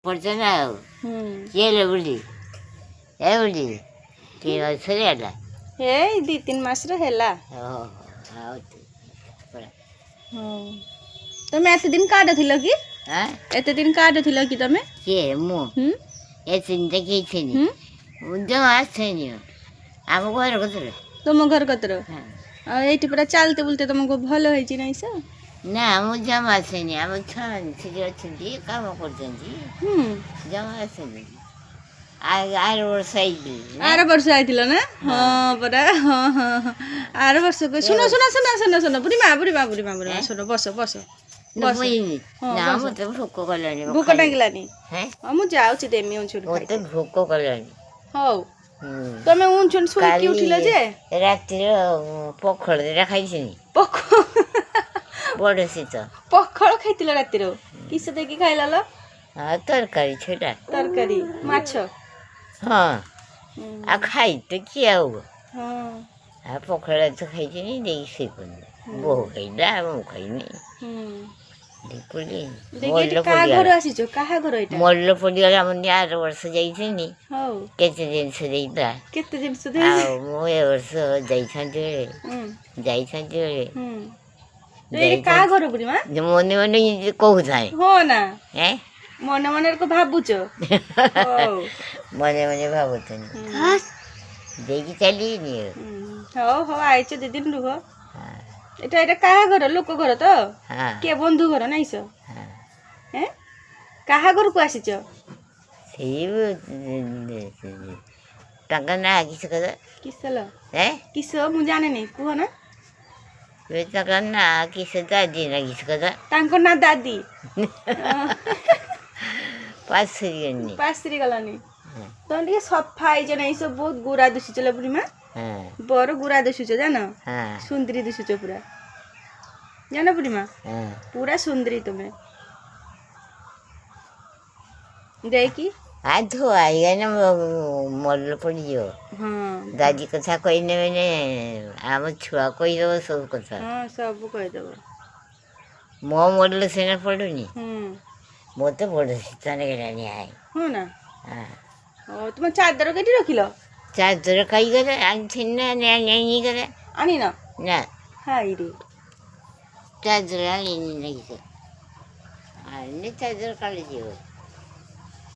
ପଡ଼ିଛ ଆଉ କିଏ ହେଲେ ବୁଲି ଏ ବୁଲି କିଏ ଅଛରେ ହେଲା ଏଇ 2-3 ମାସର ହେଲା। ଆଉ ତମେ ଏତେ ଦିନ କାର୍ଡ ଥିଲ କି? ଏତେ ଦିନ କାର୍ଡ ଥିଲ କି ତମେ? କିଏ ମୁଁ ଏ ଚିନ୍ତା କିଛିନି ମୁଁ ଜମା ଆସେନି ଆମ ଘର କତିରେ ତମ ଘର କତିର ଆଉ ଏଇଠି ପୁରା ଚାଲତେ ବୁଲତେ ତମକୁ ଭଲ ହେଇଛି ନାଇଁ ସେ? ନା ମୁଁ ଜମା ଆସେନି ଆମ ଛୁଆମାନେ ସେଠି ଅଛନ୍ତି କାମ କରୁଛନ୍ତି ଜମା ଆସେନି। ଆର ବର୍ଷ ଆଇଥିଲି ଆର ବର୍ଷ ଆଇଥିଲ ନା? ହଁ ପରା ହଁ ହଁ ହଁ ଆର ବର୍ଷକୁ ଶୁଣ ଶୁଣ ଶୁଣ ଶୁଣ ଶୁଣ ବୁଢ଼ୀମା ବୁଢ଼ୀମା ବୁଢ଼ୀମା ବୁଢ଼ୀମା ଶୁଣ ବସ ବସ ମତେ ଭୋକ କଲାଣି ଭୋକ ଲାଗିଲାନି ହଁ ମୁଁ ଯାଉଛି ଦେମି ଉଁଚୁଣି ମତେ ଭୋକ କଲାଣି। ହଉ ତମେ ଉଁଚୁଣି ଶୋଇକି କାଲି ଉଠିଲ ଯେ ରାତିରେ ପଖାଳ ଦିଟା ଖାଇছিନି ବଡ଼ ଶୀତ ପଖାଳ ଖାଇଥିଲ ରାତିରେ କିସ ଦେଇକି ଖାଇଲ ଲୋ? ତରକାରୀ ଛୁଟା ତରକାରୀ ମାଛ ହଁ ଆଉ ଖାଇ ତ କିଏ ଆଉ ହଁ ଆଉ ପଖାଳ ତ ଖାଇছিନି ଦେଇକି ଶୋଇପଡ଼ିନି ବୋଉ ଖାଇଲା ମୁଁ ଖାଇନି ମଲ ପଡ଼ିଗଲା ମାନେ ଆର ବର୍ଷ ଯାଇଥିନି କେତେ ଜିନିଷ ଦେଇଥିଲା ଆଉ ମୁଁ ଏ ବର୍ଷ ଯାଇଥାନ୍ତି ମନେ ମନେ କହୁଥାଏ ମନେ ମନେ ଭାବୁଛ ମନେ ମନେ ଭାବୁଥିଲି ଦେଇକି ଚାଲିନି ହଉ ହଉ ଆଇଛ 2 ଦିନ ରୁହ। ଏଇଟା କାହା ଘର ଲୋକ ଘର ତ କିଏ ବନ୍ଧୁ ଘର ନାଇଁସ କାହା ଘରକୁ ଆସିଛ? ସେଇ ତାଙ୍କ ନାଁ କିସ କଥା କିସ ମୁଁ ଜାଣିନି କୁହ ନା ତାଙ୍କ ନାଁ କିସ ଦାଦି ନା କିସ କଥା ତାଙ୍କ ନାଁ ଦାଦି ପାଶରି ଗଲାନି ତମେ ଟିକେ ସଫା ହେଇଛ ନାଇଁ ସବୁ ବହୁତ ଗୁରା ଦୁଶୁଛ ଲୋ ବୁଢ଼ୀମା ବର ଗୁରା ଦୁଶୁଛ ଜାନ ସୁନ୍ଦରୀ ଦୁଶୁଛ ପୁରା ଜାନ ବୁଢ଼ୀମା ପୁରା ସୁନ୍ଦରୀ ତମେ ଦେଇକି ଧୁଆ ହେଇଗଲେ ମଲ ପଡ଼ିଯିବ ଦାଦି କଥା କହିନେ ମାନେ ଆମ ଛୁଆ କହିଦେବ ସବୁ କଥା ସବୁ କହିଦେବ ମୋ ମଲ ସିନା ପଡ଼ୁନି ମୋତେ ବଡ଼ ଶୀତ ଲାଗିଲାଣି ହଁ ନା ତୁମ ଚାଦର କେଠି ରଖିଲ? ଚାଦର ଖାଇଗଲେ ଆଣିଥିନି ନା ନେଇଗଲେ ଆଣିନ ନା ହାଇରେ ଚାଦର ଆଣିନି ନା କିଛି ଆଣିନି ଚାଦର କାଲି ଯିବ